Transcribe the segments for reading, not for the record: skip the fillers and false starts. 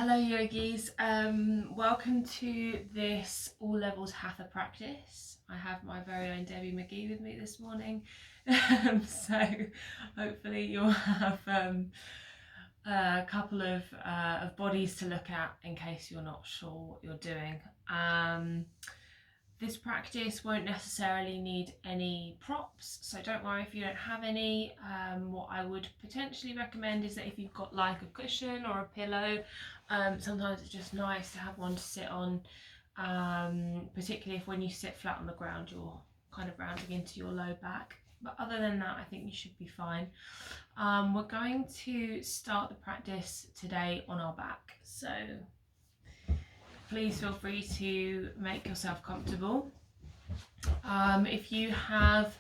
Hello yogis, welcome to this all levels Hatha practice. I have my very own Debbie McGee with me this morning, so hopefully you'll have a couple of bodies to look at in case you're not sure what you're doing. This practice won't necessarily need any props, so don't worry if you don't have any. What I would potentially recommend is that if you've got like a cushion or a pillow, sometimes it's just nice to have one to sit on, particularly if when you sit flat on the ground you're kind of rounding into your low back. But other than that, I think you should be fine. We're going to start the practice today on our back, so please feel free to make yourself comfortable. If you have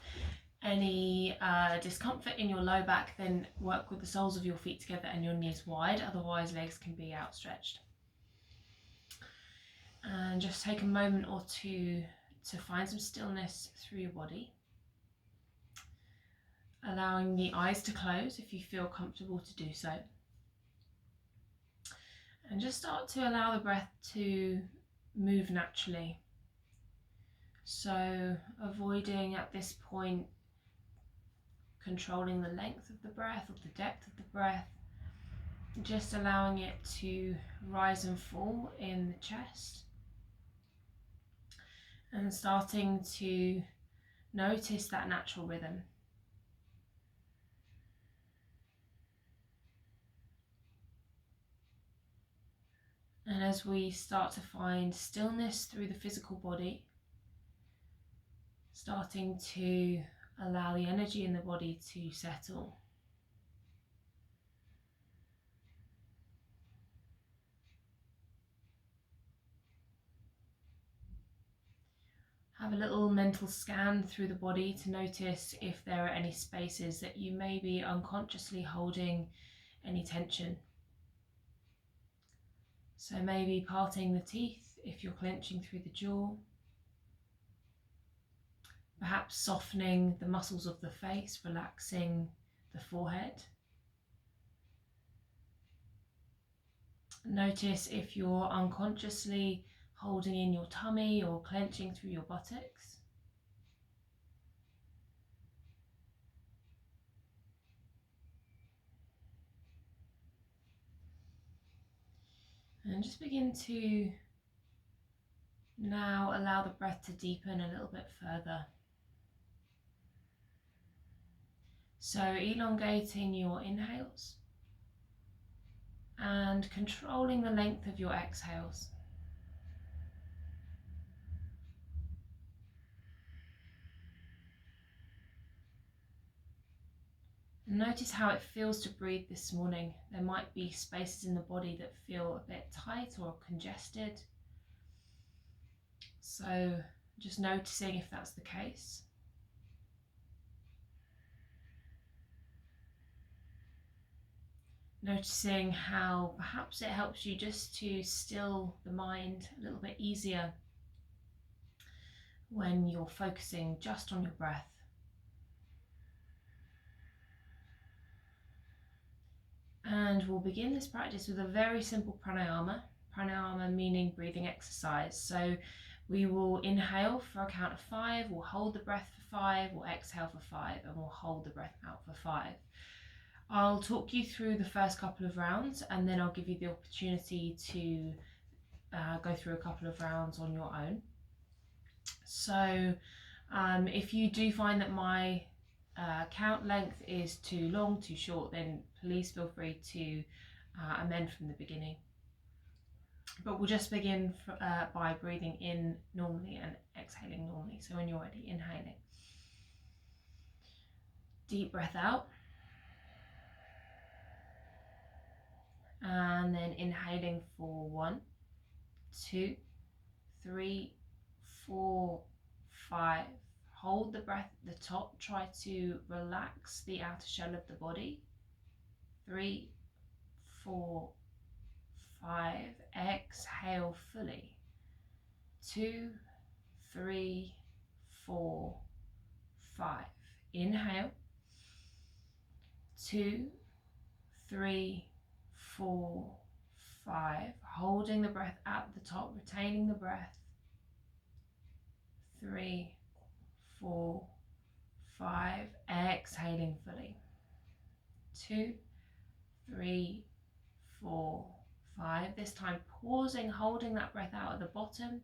any discomfort in your low back, then work with the soles of your feet together and your knees wide, otherwise legs can be outstretched. And just take a moment or two to find some stillness through your body, allowing the eyes to close if you feel comfortable to do so. And just start to allow the breath to move naturally. So avoiding at this point controlling the length of the breath or the depth of the breath, just allowing it to rise and fall in the chest, and starting to notice that natural rhythm. And as we start to find stillness through the physical body, starting to allow the energy in the body to settle. Have a little mental scan through the body to notice if there are any spaces that you may be unconsciously holding any tension. So maybe parting the teeth if you're clenching through the jaw, perhaps softening the muscles of the face, relaxing the forehead. Notice if you're unconsciously holding in your tummy or clenching through your buttocks. And just begin to now allow the breath to deepen a little bit further. So elongating your inhales and controlling the length of your exhales. Notice how it feels to breathe this morning. There might be spaces in the body that feel a bit tight or congested. So just noticing if that's the case. Noticing how perhaps it helps you just to still the mind a little bit easier when you're focusing just on your breath. And we'll begin this practice with a very simple pranayama. Pranayama meaning breathing exercise. So we will inhale for a count of 5, we'll hold the breath for 5, we'll exhale for 5, and we'll hold the breath out for 5. I'll talk you through the first couple of rounds, and then I'll give you the opportunity to go through a couple of rounds on your own. So if you do find that my count length is too long, too short, then please feel free to amend from the beginning. But we'll just begin by breathing in normally and exhaling normally. So when you're ready, inhaling. Deep breath out. And then inhaling for 1, 2, 3, 4, 5. Hold the breath at the top. Try to relax the outer shell of the body. 3, 4, 5. Exhale fully. 2, 3, 4, 5. Inhale. 2, 3, 4, 5. Holding the breath at the top, retaining the breath. 3, 4, 5. Exhaling fully. 2, 3, 4, 5. This time pausing, holding that breath out at the bottom.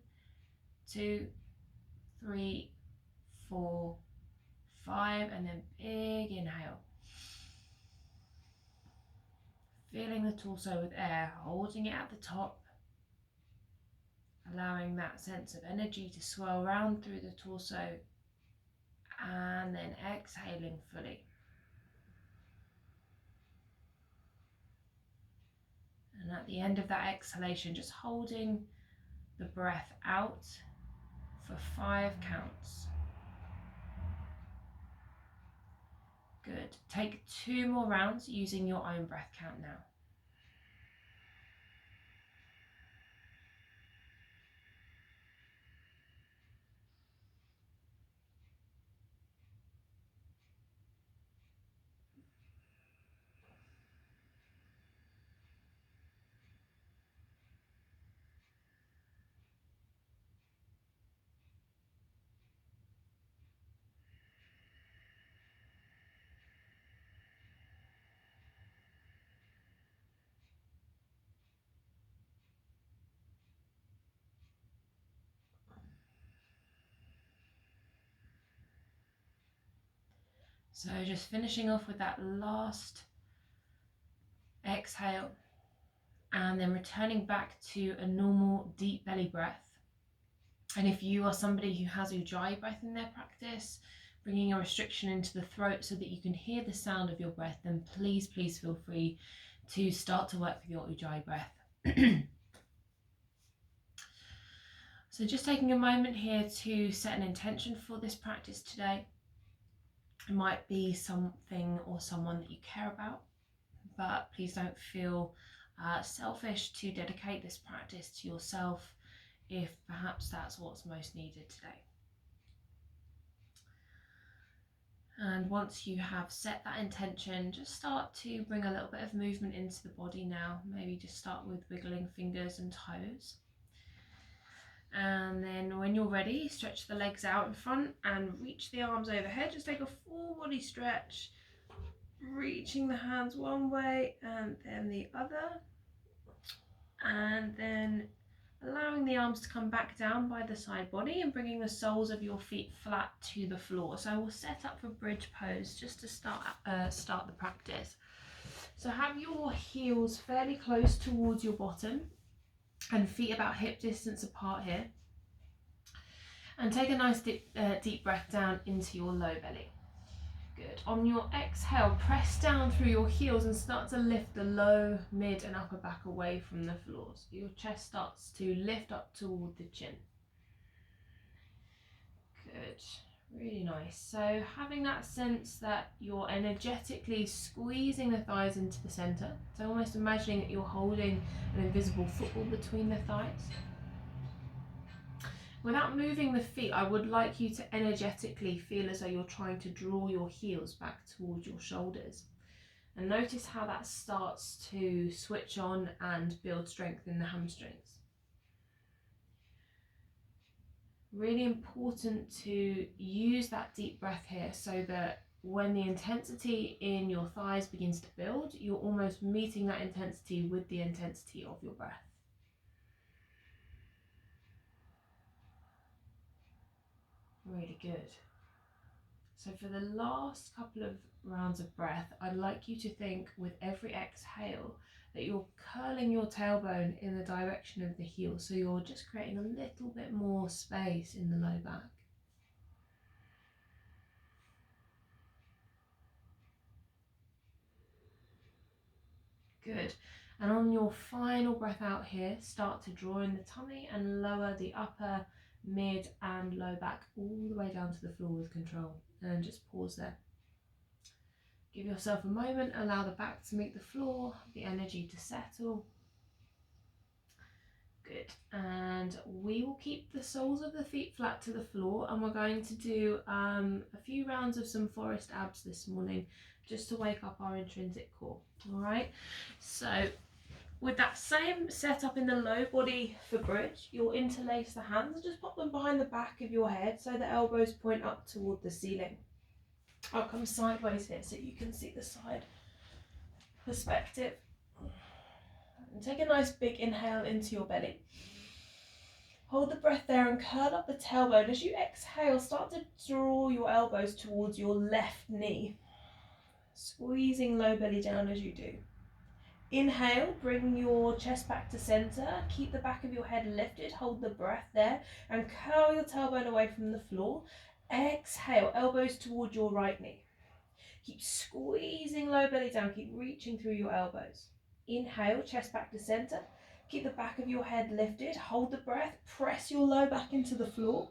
2, 3, 4, 5, and then big inhale. Filling the torso with air, holding it at the top, allowing that sense of energy to swirl around through the torso, and then exhaling fully. And at the end of that exhalation, just holding the breath out for 5 counts. Good. Take 2 more rounds using your own breath count now. So just finishing off with that last exhale, and then returning back to a normal deep belly breath. And if you are somebody who has Ujjayi breath in their practice, bringing a restriction into the throat so that you can hear the sound of your breath, then please feel free to start to work with your Ujjayi breath. So just taking a moment here to set an intention for this practice today. It might be something or someone that you care about, but please don't feel selfish to dedicate this practice to yourself if perhaps that's what's most needed today. And once you have set that intention, just start to bring a little bit of movement into the body now. Maybe just start with wiggling fingers and toes. And then when you're ready, stretch the legs out in front and reach the arms overhead. Just take a full body stretch, reaching the hands one way and then the other. And then allowing the arms to come back down by the side body and bringing the soles of your feet flat to the floor. So we'll set up for bridge pose just to start the practice. So have your heels fairly close towards your bottom and feet about hip distance apart here. And take a nice deep breath down into your low belly. Good. On your exhale, press down through your heels and start to lift the low, mid and upper back away from the floor. So your chest starts to lift up toward the chin. Good. Really nice. So having that sense that you're energetically squeezing the thighs into the center. So almost imagining that you're holding an invisible football between the thighs. Without moving the feet, I would like you to energetically feel as though you're trying to draw your heels back towards your shoulders. And notice how that starts to switch on and build strength in the hamstrings. Really important to use that deep breath here so that when the intensity in your thighs begins to build, you're almost meeting that intensity with the intensity of your breath. Really good. So for the last couple of rounds of breath, I'd like you to think with every exhale that you're curling your tailbone in the direction of the heel. So you're just creating a little bit more space in the low back. Good. And on your final breath out here, start to draw in the tummy and lower the upper, mid and low back all the way down to the floor with control. And just pause there. Give yourself a moment, allow the back to meet the floor, the energy to settle. Good. And we will keep the soles of the feet flat to the floor, and we're going to do a few rounds of some forest abs this morning just to wake up our intrinsic core. All right, so With that same setup in the low body for bridge, you'll interlace the hands and just pop them behind the back of your head so the elbows point up toward the ceiling. I'll come sideways here so you can see the side perspective. And take a nice big inhale into your belly. Hold the breath there and curl up the tailbone. As you exhale, start to draw your elbows towards your left knee, squeezing low belly down as you do. Inhale, bring your chest back to center. Keep the back of your head lifted. Hold the breath there and curl your tailbone away from the floor. Exhale, elbows toward your right knee. Keep squeezing low belly down. Keep reaching through your elbows. Inhale, chest back to center. Keep the back of your head lifted. Hold the breath. Press your low back into the floor.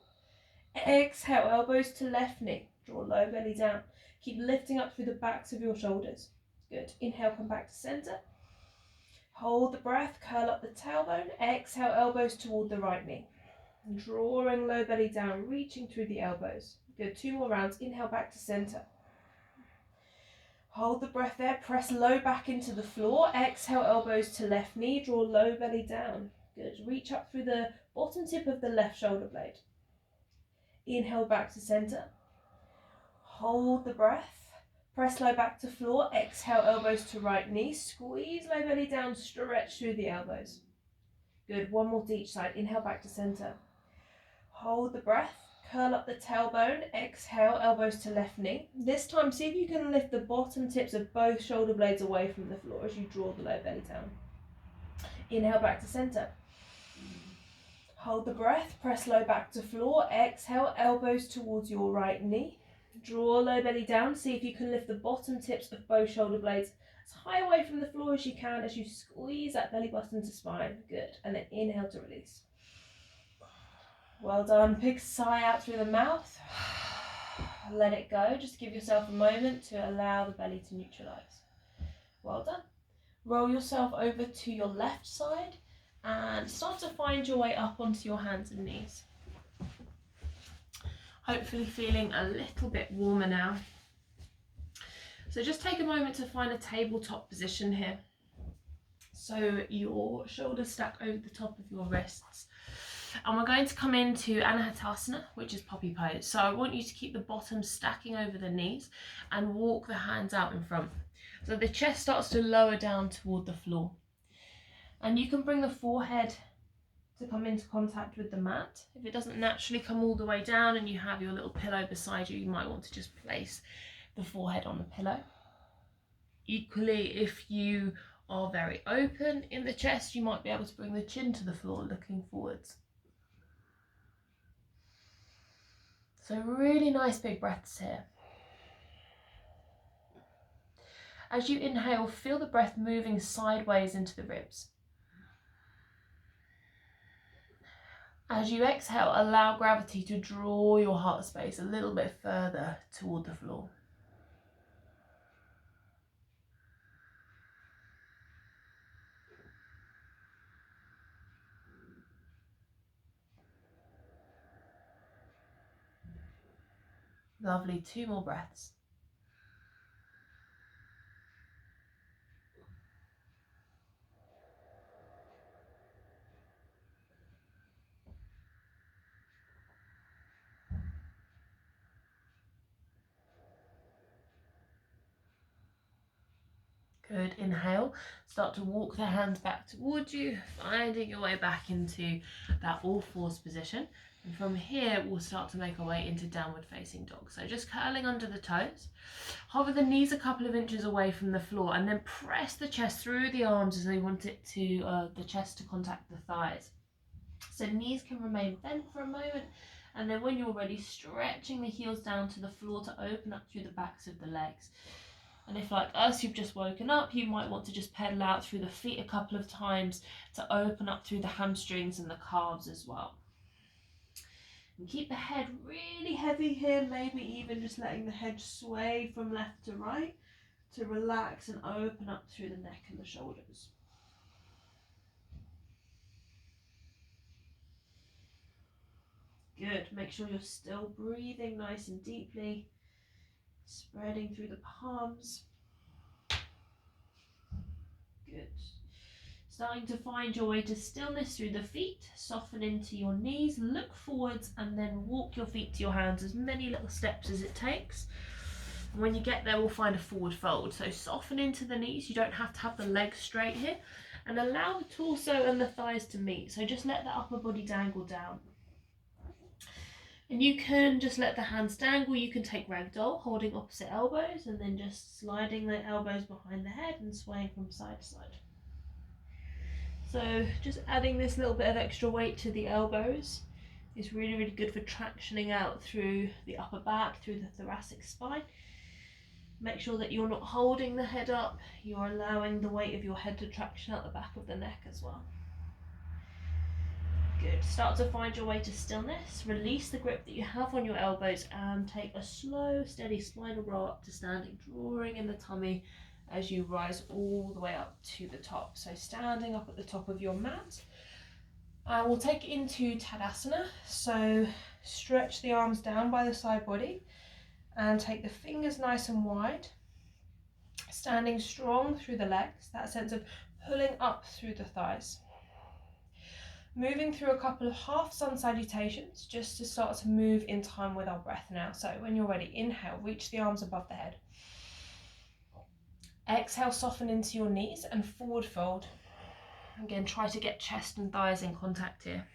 Exhale, elbows to left knee. Draw low belly down. Keep lifting up through the backs of your shoulders. Good. Inhale, come back to center. Hold the breath, curl up the tailbone. Exhale, elbows toward the right knee. Drawing low belly down, reaching through the elbows. Good, 2 more rounds. Inhale, back to center. Hold the breath there, press low back into the floor. Exhale, elbows to left knee, draw low belly down. Good, reach up through the bottom tip of the left shoulder blade. Inhale, back to center. Hold the breath. Press low back to floor, exhale, elbows to right knee, squeeze low belly down, stretch through the elbows. Good, 1 more to each side. Inhale, back to center. Hold the breath, curl up the tailbone, exhale, elbows to left knee. This time, see if you can lift the bottom tips of both shoulder blades away from the floor as you draw the low belly down. Inhale, back to center. Hold the breath, press low back to floor, exhale, elbows towards your right knee. Draw low belly down, see if you can lift the bottom tips of both shoulder blades as high away from the floor as you can as you squeeze that belly button to spine. Good, and then inhale to release. Well done, big sigh out through the mouth. Let it go, just give yourself a moment to allow the belly to neutralize. Well done. Roll yourself over to your left side and start to find your way up onto your hands and knees. Hopefully feeling a little bit warmer now. So just take a moment to find a tabletop position here. So your shoulders stack over the top of your wrists. And we're going to come into Anahatasana, which is puppy pose. So I want you to keep the bottom stacking over the knees and walk the hands out in front. So the chest starts to lower down toward the floor. And you can bring the forehead to come into contact with the mat. If it doesn't naturally come all the way down and you have your little pillow beside you, you might want to just place the forehead on the pillow. Equally, if you are very open in the chest, you might be able to bring the chin to the floor looking forwards. So really nice big breaths here. As you inhale, feel the breath moving sideways into the ribs. As you exhale, allow gravity to draw your heart space a little bit further toward the floor. Lovely, 2 more breaths. Good, inhale, start to walk the hands back towards you, finding your way back into that all fours position. And from here, we'll start to make our way into downward facing dog. So just curling under the toes, hover the knees a couple of inches away from the floor and then press the chest through the arms as we want it to, the chest to contact the thighs. So knees can remain bent for a moment. And then when you're ready, stretching the heels down to the floor to open up through the backs of the legs. And if, like us, you've just woken up, you might want to just pedal out through the feet a couple of times to open up through the hamstrings and the calves as well. And keep the head really heavy here, maybe even just letting the head sway from left to right to relax and open up through the neck and the shoulders. Good, make sure you're still breathing nice and deeply, spreading through the palms. Good. Starting to find your way to stillness through the feet. Soften into your knees, look forwards, and then walk your feet to your hands, as many little steps as it takes. And when you get there, we'll find a forward fold. So soften into the knees. You don't have to have the legs straight here. And allow the torso and the thighs to meet. So just let the upper body dangle down. And you can just let the hands dangle. You can take ragdoll, holding opposite elbows, and then just sliding the elbows behind the head and swaying from side to side. So just adding this little bit of extra weight to the elbows is really, really good for tractioning out through the upper back, through the thoracic spine. Make sure that you're not holding the head up, you're allowing the weight of your head to traction out the back of the neck as well. Good. Start to find your way to stillness. Release the grip that you have on your elbows and take a slow, steady spinal roll up to standing, drawing in the tummy as you rise all the way up to the top. So standing up at the top of your mat. And we'll take it into Tadasana. So stretch the arms down by the side body and take the fingers nice and wide. Standing strong through the legs, that sense of pulling up through the thighs. Moving through a couple of half sun salutations just to start to move in time with our breath now. So when you're ready, inhale, reach the arms above the head. Exhale, soften into your knees and forward fold. Again, try to get chest and thighs in contact here.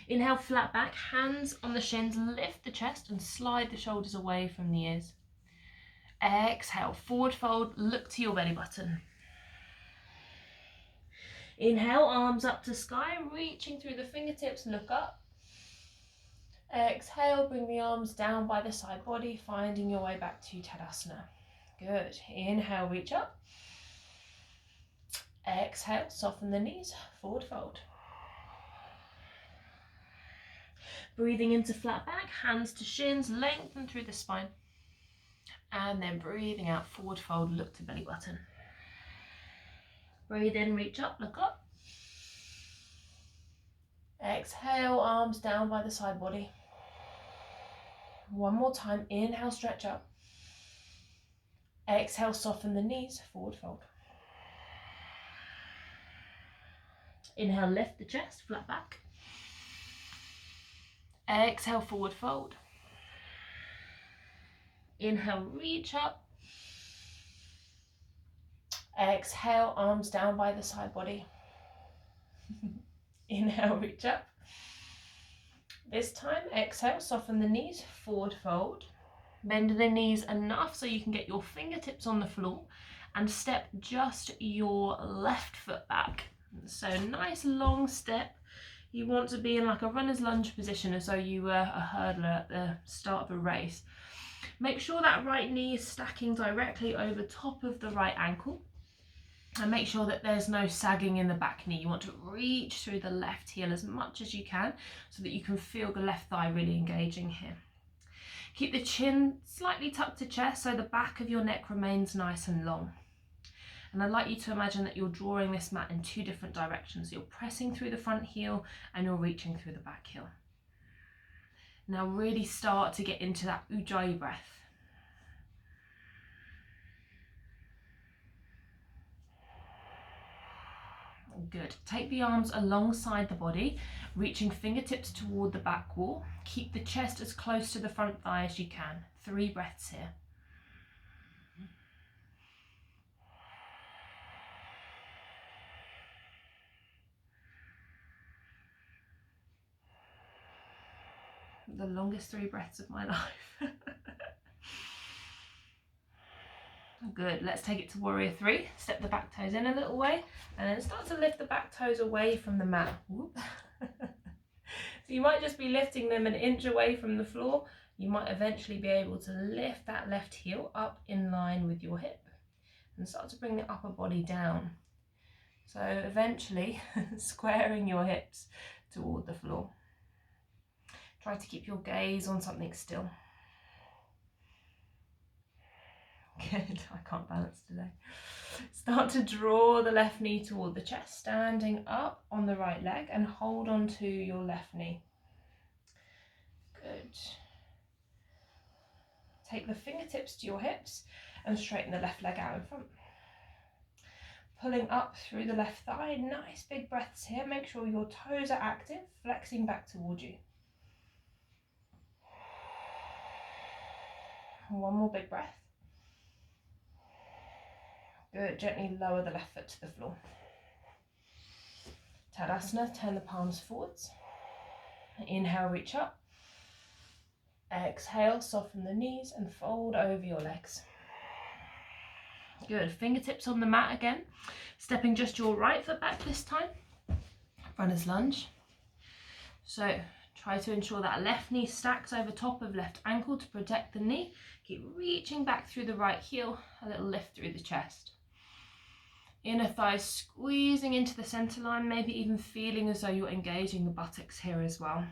Inhale, flat back, hands on the shins, lift the chest and slide the shoulders away from the ears. Exhale, forward fold, look to your belly button. Inhale, arms up to sky, reaching through the fingertips, look up. Exhale, bring the arms down by the side body, finding your way back to Tadasana. Good. Inhale, reach up. Exhale, soften the knees, forward fold. Breathing into flat back, hands to shins, lengthen through the spine. And then breathing out, forward fold, look to belly button. Breathe in, reach up, look up. Exhale, arms down by the side body. One more time, inhale, stretch up. Exhale, soften the knees, forward fold. Inhale, lift the chest, flat back. Exhale, forward fold. Inhale, reach up. Exhale, arms down by the side body. Inhale, reach up. This time, exhale, soften the knees, forward fold. Bend the knees enough so you can get your fingertips on the floor and step just your left foot back. So nice long step. You want to be in like a runner's lunge position as though you were a hurdler at the start of a race. Make sure that right knee is stacking directly over top of the right ankle. And make sure that there's no sagging in the back knee. You want to reach through the left heel as much as you can so that you can feel the left thigh really engaging here. Keep the chin slightly tucked to chest so the back of your neck remains nice and long. And I'd like you to imagine that you're drawing this mat in two different directions. You're pressing through the front heel and you're reaching through the back heel. Now really start to get into that Ujjayi breath. Good. Take the arms alongside the body, reaching fingertips toward the back wall. Keep the chest as close to the front thigh as you can. 3 breaths here. The longest 3 breaths of my life. Good, let's take it to warrior 3. Step the back toes in a little way and then start to lift the back toes away from the mat. So you might just be lifting them an inch away from the floor. You might eventually be able to lift that left heel up in line with your hip and start to bring the upper body down. So eventually squaring your hips toward the floor. Try to keep your gaze on something still. Good, I can't balance today. Start to draw the left knee toward the chest, standing up on the right leg and hold on to your left knee. Good. Take the fingertips to your hips and straighten the left leg out in front. Pulling up through the left thigh, nice big breaths here. Make sure your toes are active, flexing back towards you. One more big breath. Good, gently lower the left foot to the floor. Tadasana, turn the palms forwards. Inhale, reach up. Exhale, soften the knees and fold over your legs. Good, fingertips on the mat again. Stepping just your right foot back this time. Runner's lunge. So try to ensure that left knee stacks over top of left ankle to protect the knee. Keep reaching back through the right heel, a little lift through the chest. Inner thighs squeezing into the center line, maybe even feeling as though you're engaging the buttocks here as well.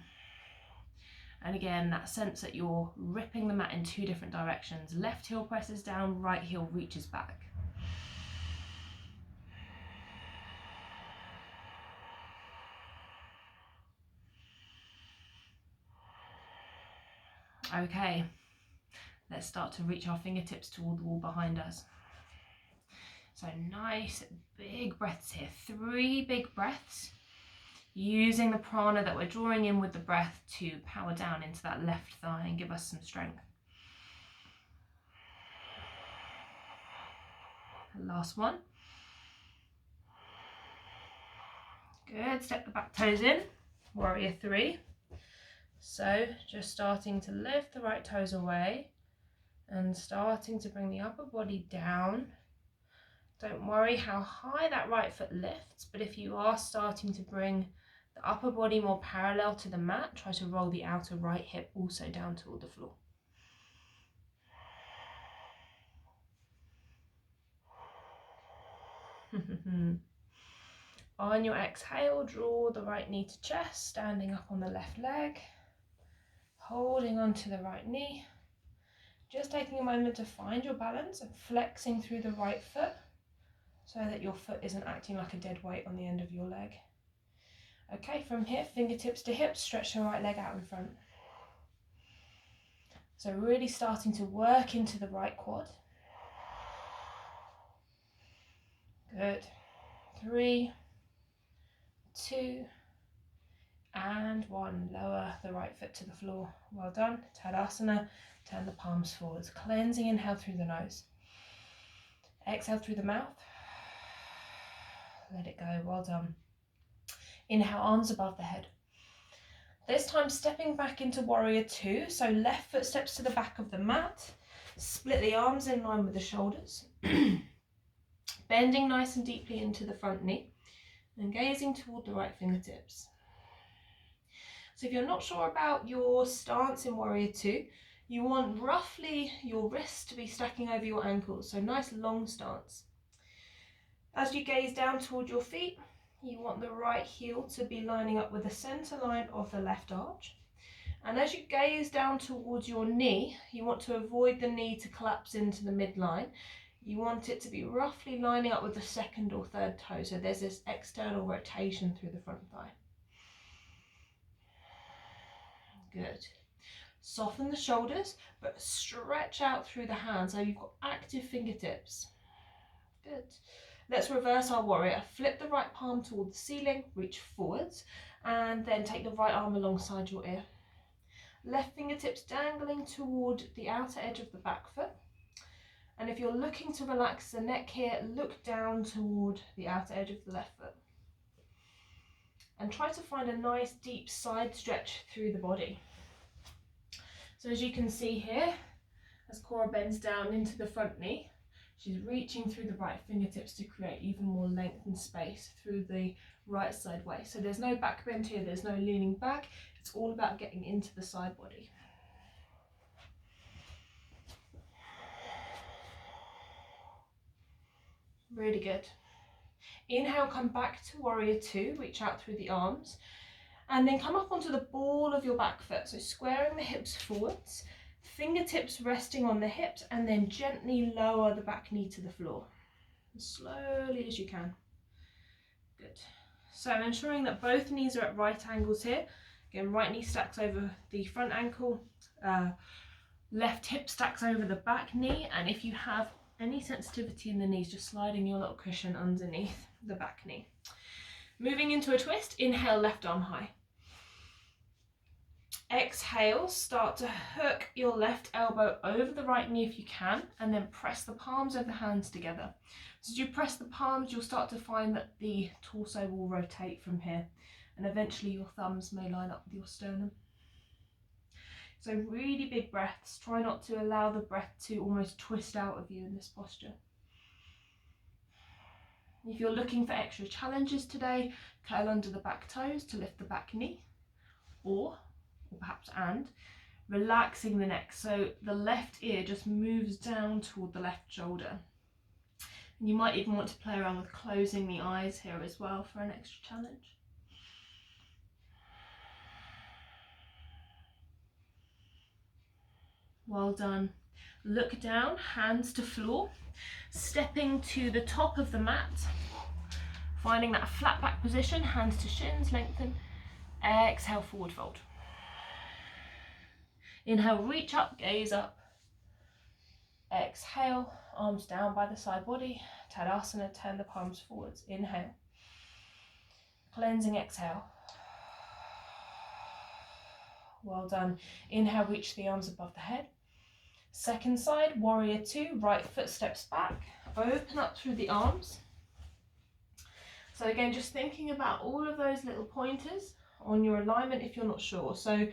And again, that sense that you're ripping the mat in two different directions. Left heel presses down, right heel reaches back. Okay, let's start to reach our fingertips toward the wall behind us. So nice big breaths here, 3 big breaths, using the prana that we're drawing in with the breath to power down into that left thigh and give us some strength. Last one. Good, step the back toes in, warrior 3. So just starting to lift the right toes away and starting to bring the upper body down. Don't worry how high that right foot lifts, but if you are starting to bring the upper body more parallel to the mat, try to roll the outer right hip also down toward the floor. On your exhale, draw the right knee to chest, standing up on the left leg, holding onto the right knee. Just taking a moment to find your balance and flexing through the right foot so that your foot isn't acting like a dead weight on the end of your leg. Okay, from here, fingertips to hips, stretch the right leg out in front. So really starting to work into the right quad. Good. 3, 2, and 1. Lower the right foot to the floor. Well done. Tadasana. Turn the palms forwards. Cleansing inhale through the nose. Exhale through the mouth. Let it go. Well done. Inhale, arms above the head. This time stepping back into warrior 2. So left foot steps to the back of the mat. Split the arms in line with the shoulders. Bending nice and deeply into the front knee. And gazing toward the right fingertips. So if you're not sure about your stance in warrior 2, you want roughly your wrists to be stacking over your ankles. So nice long stance. As you gaze down toward your feet, you want the right heel to be lining up with the center line of the left arch. And as you gaze down towards your knee, you want to avoid the knee to collapse into the midline. You want it to be roughly lining up with the second or third toe. So there's this external rotation through the front thigh. Good. Soften the shoulders, but stretch out through the hands so you've got active fingertips. Good. Let's reverse our warrior. Flip the right palm toward the ceiling, reach forwards, and then take the right arm alongside your ear. Left fingertips dangling toward the outer edge of the back foot. And if you're looking to relax the neck here, look down toward the outer edge of the left foot. And try to find a nice deep side stretch through the body. So as you can see here, as Cora bends down into the front knee, she's reaching through the right fingertips to create even more length and space through the right side waist. So there's no back bend here, there's no leaning back. It's all about getting into the side body. Really good. Inhale, come back to warrior 2, reach out through the arms, and then come up onto the ball of your back foot. So squaring the hips forwards, fingertips resting on the hips, and then gently lower the back knee to the floor, as slowly as you can. Good. So ensuring that both knees are at right angles here. Again, right knee stacks over the front ankle, left hip stacks over the back knee, and if you have Any sensitivity in the knees, just sliding your little cushion underneath the back knee. Moving into a twist, inhale, left arm high. Exhale, start to hook your left elbow over the right knee if you can, and then press the palms of the hands together. So as you press the palms, you'll start to find that the torso will rotate from here, and eventually your thumbs may line up with your sternum. So really big breaths. Try not to allow the breath to almost twist out of you in this posture. If you're looking for extra challenges today, curl under the back toes to lift the back knee, or perhaps relaxing the neck. So the left ear just moves down toward the left shoulder. And you might even want to play around with closing the eyes here as well for an extra challenge. Well done. Look down, hands to floor, stepping to the top of the mat, finding that flat back position, hands to shins, lengthen. Exhale, forward fold. Inhale, reach up, gaze up. Exhale, arms down by the side body. Tadasana, turn the palms forwards. Inhale. Cleansing exhale. Well done. Inhale, reach the arms above the head. Second side, warrior two, right foot steps back. Open up through the arms. So again, just thinking about all of those little pointers on your alignment if you're not sure. So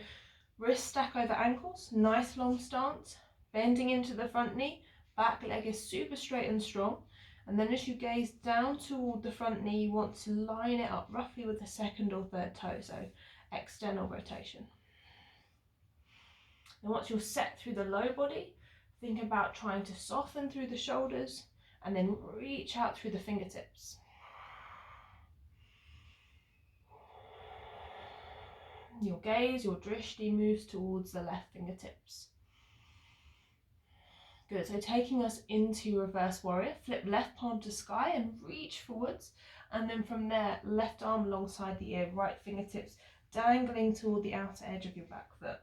wrist stack over ankles, nice long stance, bending into the front knee, back leg is super straight and strong. And then as you gaze down toward the front knee, you want to line it up roughly with the second or third toe, so external rotation. And once you're set through the low body, think about trying to soften through the shoulders and then reach out through the fingertips. Your gaze, your drishti moves towards the left fingertips. Good, so taking us into reverse warrior, flip left palm to sky and reach forwards. And then from there, left arm alongside the ear, right fingertips dangling toward the outer edge of your back foot.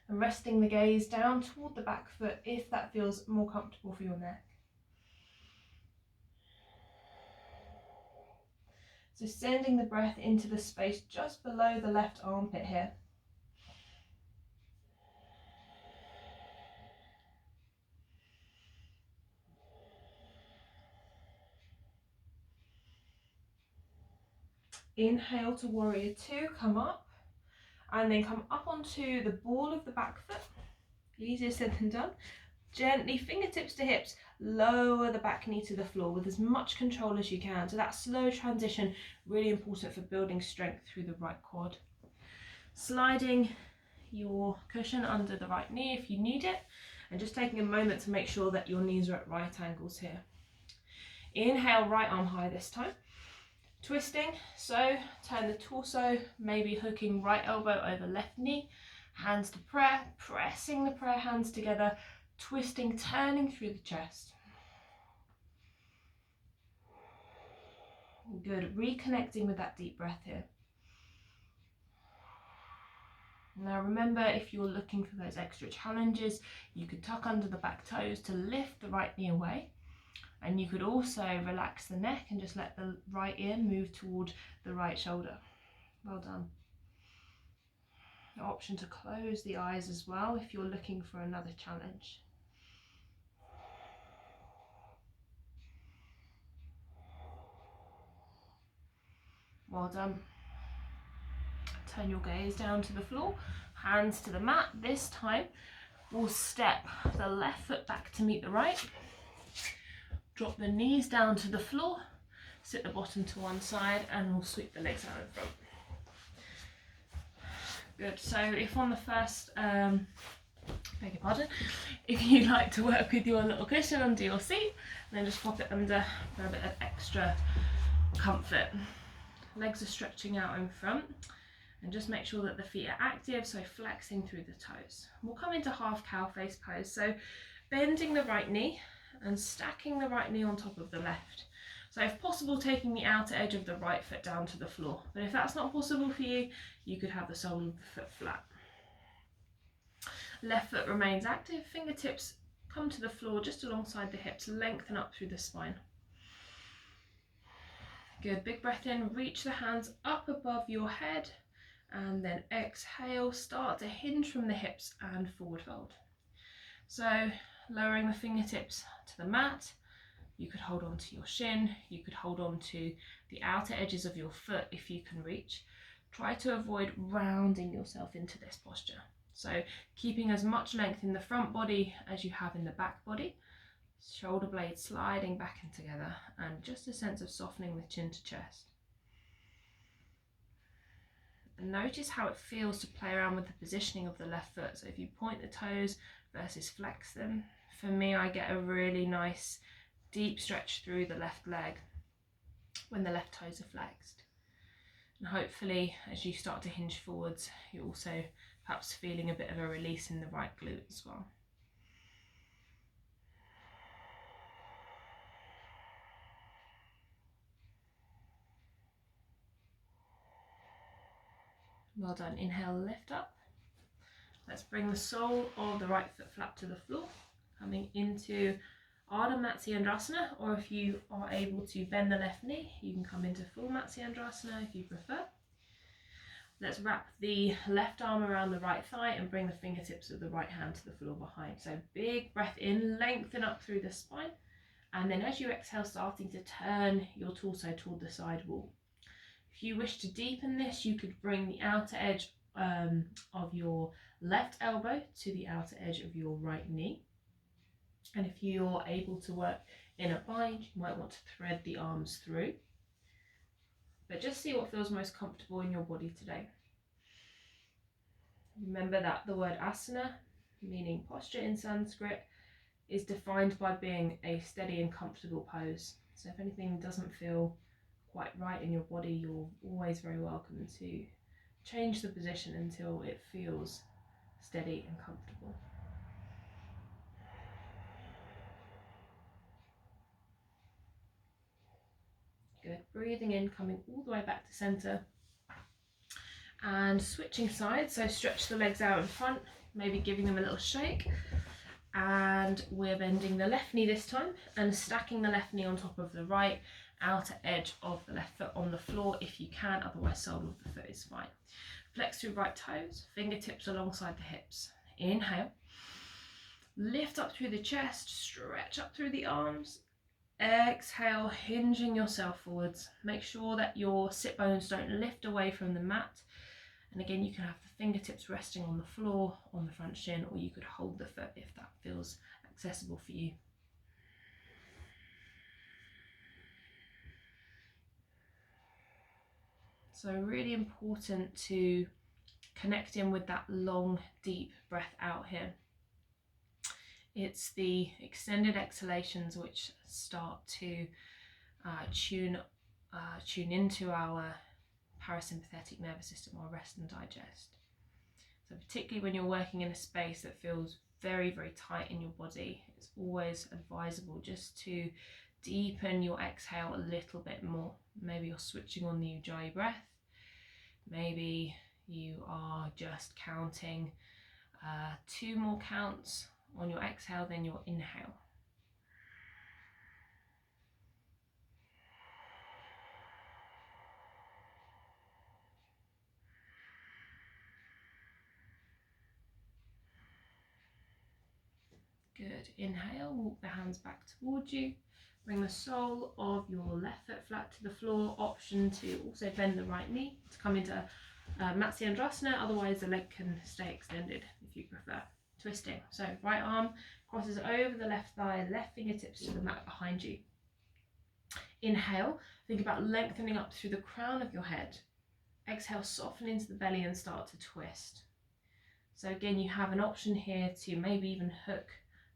And resting the gaze down toward the back foot if that feels more comfortable for your neck. So sending the breath into the space just below the left armpit here. Inhale to warrior two, come up. And then come up onto the ball of the back foot. Easier said than done. Gently, fingertips to hips, lower the back knee to the floor with as much control as you can. So that slow transition, really important for building strength through the right quad. Sliding your cushion under the right knee if you need it, and just taking a moment to make sure that your knees are at right angles here. Inhale, right arm high this time. Twisting, so turn the torso, maybe hooking right elbow over left knee, hands to prayer, pressing the prayer hands together, twisting, turning through the chest. Good, reconnecting with that deep breath here. Now remember, if you're looking for those extra challenges, you could tuck under the back toes to lift the right knee away. And you could also relax the neck and just let the right ear move toward the right shoulder. Well done. An option to close the eyes as well if you're looking for another challenge. Well done. Turn your gaze down to the floor, hands to the mat. This time we'll step the left foot back to meet the right. Drop the knees down to the floor, sit the bottom to one side, and we'll sweep the legs out in front. Good, so if on the first, beg your pardon, if you like to work with your little cushion under your seat, then just pop it under for a bit of extra comfort. Legs are stretching out in front, and just make sure that the feet are active, so flexing through the toes. We'll come into half cow face pose, so bending the right knee, and stacking the right knee on top of the left. So if possible, taking the outer edge of the right foot down to the floor. But if that's not possible for you, you could have the sole of the foot flat. Left foot remains active, fingertips come to the floor just alongside the hips, lengthen up through the spine. Good, big breath in, reach the hands up above your head, and then exhale, start to hinge from the hips and forward fold. So lowering the fingertips to the mat, you could hold on to your shin, you could hold on to the outer edges of your foot if you can reach. Try to avoid rounding yourself into this posture. So keeping as much length in the front body as you have in the back body, shoulder blades sliding back in together, and just a sense of softening the chin to chest. And notice how it feels to play around with the positioning of the left foot. So if you point the toes versus flex them, for me I get a really nice deep stretch through the left leg when the left toes are flexed. And hopefully as you start to hinge forwards, you're also perhaps feeling a bit of a release in the right glute as well. Well done. Inhale, lift up. Let's bring the sole of the right foot flat to the floor, coming into Ardha Matsyendrasana, or if you are able to bend the left knee, you can come into full Matsyendrasana if you prefer. Let's wrap the left arm around the right thigh and bring the fingertips of the right hand to the floor behind. So big breath in, lengthen up through the spine, and then as you exhale, starting to turn your torso toward the side wall. If you wish to deepen this, you could bring the outer edge of your left elbow to the outer edge of your right knee. And if you're able to work in a bind, you might want to thread the arms through. But just see what feels most comfortable in your body today. Remember that the word asana, meaning posture in Sanskrit, is defined by being a steady and comfortable pose. So if anything doesn't feel quite right in your body, you're always very welcome to change the position until it feels steady and comfortable. Good, breathing in, coming all the way back to center and switching sides. So stretch the legs out in front, maybe giving them a little shake, and we're bending the left knee this time and stacking the left knee on top of the right, outer edge of the left foot on the floor if you can, otherwise sole of the foot is fine. Flex through right toes, fingertips alongside the hips. Inhale, lift up through the chest, stretch up through the arms. Exhale, hinging yourself forwards. Make sure that your sit bones don't lift away from the mat. And again, you can have the fingertips resting on the floor, on the front shin, or you could hold the foot if that feels accessible for you. So really important to connect in with that long, deep breath out here. It's the extended exhalations which start to tune into our parasympathetic nervous system, or rest and digest. So particularly when you're working in a space that feels very, very tight in your body, it's always advisable just to deepen your exhale a little bit more. Maybe you're switching on the Ujjayi breath. Maybe you are just counting 2 more counts on your exhale than your inhale. Good. Inhale, walk the hands back towards you. Bring the sole of your left foot flat to the floor. Option to also bend the right knee to come into Matsyendrasana. Otherwise, the leg can stay extended if you prefer. Twisting. So right arm crosses over the left thigh, left fingertips to the mat behind you. Inhale, think about lengthening up through the crown of your head. Exhale, soften into the belly and start to twist. So again, you have an option here to maybe even hook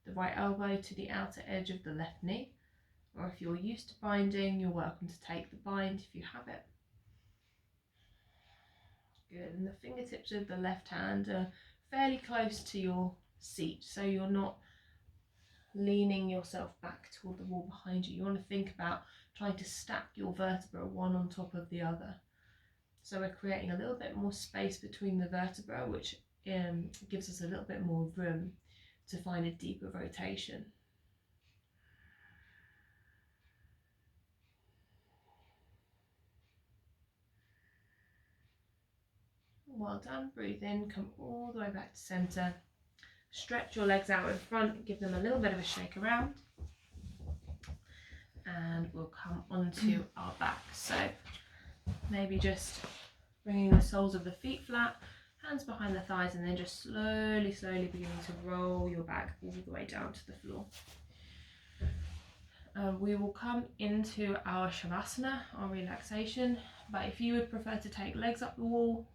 the right elbow to the outer edge of the left knee, or if you're used to binding, you're welcome to take the bind if you have it. Good, and the fingertips of the left hand are fairly close to your seat, so you're not leaning yourself back toward the wall behind you. You want to think about trying to stack your vertebrae one on top of the other. So we're creating a little bit more space between the vertebrae, which gives us a little bit more room to find a deeper rotation. Well done. Breathe in, come all the way back to center. Stretch your legs out in front, give them a little bit of a shake around. And we'll come onto our back. So maybe just bringing the soles of the feet flat, hands behind the thighs, and then just slowly beginning to roll your back all the way down to the floor. We will come into our Shavasana, our relaxation, but if you would prefer to take legs up the wall,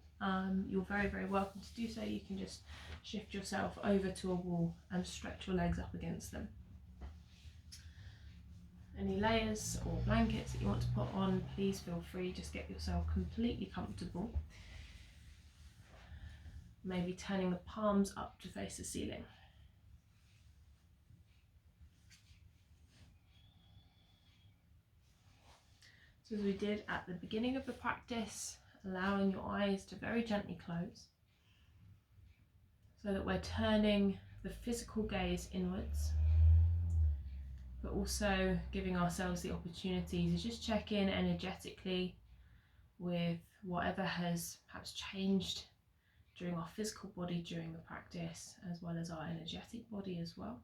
you're very welcome to do so. You can just shift yourself over to a wall and stretch your legs up against them. Any layers or blankets that you want to put on, please feel free, just get yourself completely comfortable. Maybe turning the palms up to face the ceiling. So as we did at the beginning of the practice, allowing your eyes to very gently close so that we're turning the physical gaze inwards, but also giving ourselves the opportunity to just check in energetically with whatever has perhaps changed during our physical body during the practice, as well as our energetic body as well.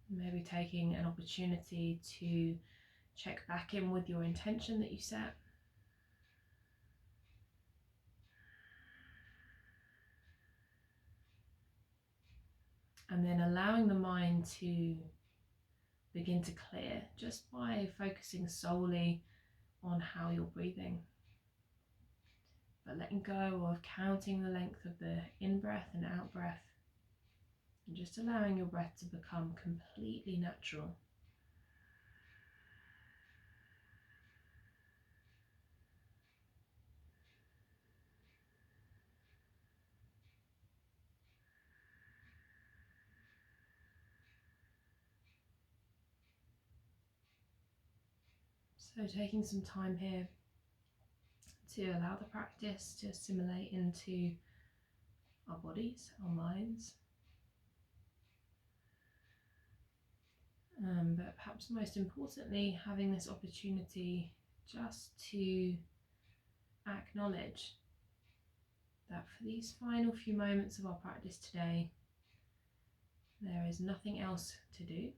Maybe taking an opportunity to check back in with your intention that you set. And then allowing the mind to begin to clear just by focusing solely on how you're breathing. But letting go of counting the length of the in-breath and out-breath, and just allowing your breath to become completely natural. So taking some time here to allow the practice to assimilate into our bodies, our minds. But perhaps most importantly, having this opportunity just to acknowledge that for these final few moments of our practice today, there is nothing else to do.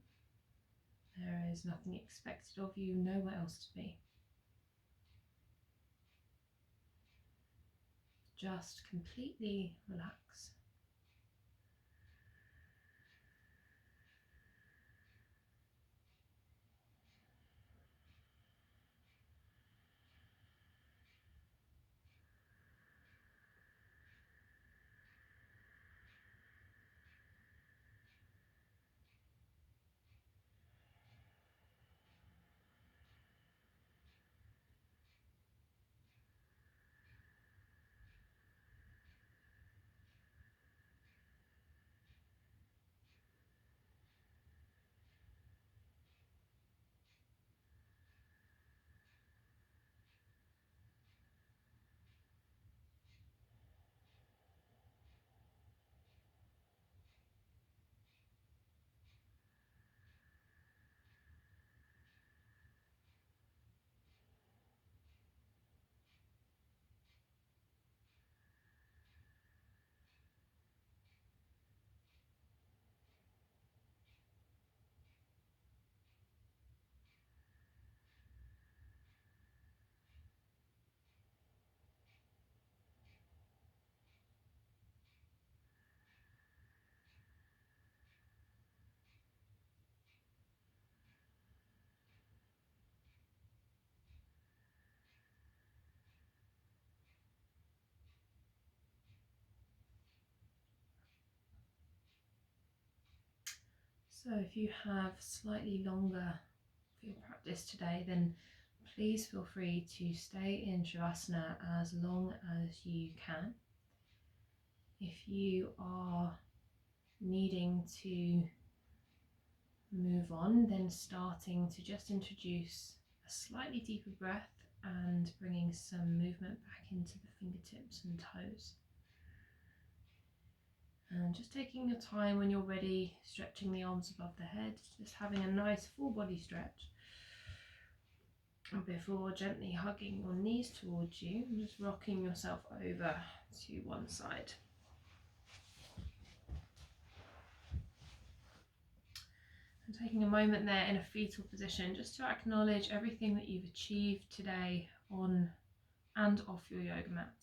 There is nothing expected of you, nowhere else to be. Just completely relax. So if you have slightly longer for your practice today, then please feel free to stay in Shavasana as long as you can. If you are needing to move on, then starting to just introduce a slightly deeper breath and bringing some movement back into the fingertips and toes. And just taking your time when you're ready, stretching the arms above the head, just having a nice full body stretch. And before gently hugging your knees towards you, and just rocking yourself over to one side. And taking a moment there in a fetal position just to acknowledge everything that you've achieved today on and off your yoga mat.